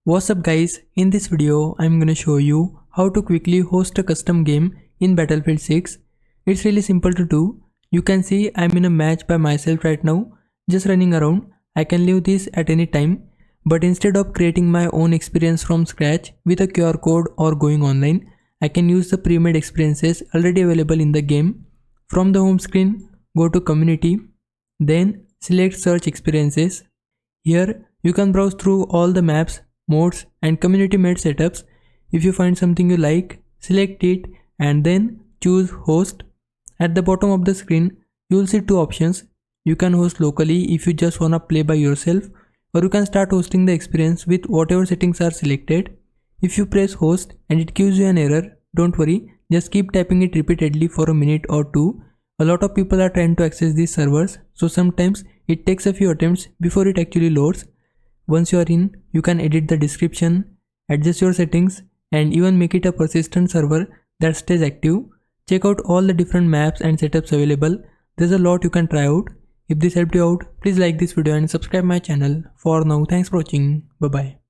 What's up guys, in this video I'm gonna show you how to quickly host a custom game in Battlefield 6. It's really simple to do. You can see I'm in a match by myself right now, just running around. I can leave this at any time, but instead of creating my own experience from scratch with a QR code or going online, I can use the pre-made experiences already available in the game. From the home screen, go to community, then select search experiences. Here you can browse through all the maps, modes and community made setups. If you find something you like, select it and then choose host. At the bottom of the screen, you will see two options. You can host locally if you just wanna play by yourself, or you can start hosting the experience with whatever settings are selected. If you press host and it gives you an error, don't worry, just keep tapping it repeatedly for a minute or two. A lot of people are trying to access these servers, so sometimes it takes a few attempts before it actually loads. Once you are in, you can edit the description, adjust your settings and even make it a persistent server that stays active. Check out all the different maps and setups available. There's a lot you can try out. If this helped you out, please like this video and subscribe my channel. For now, thanks for watching. Bye bye.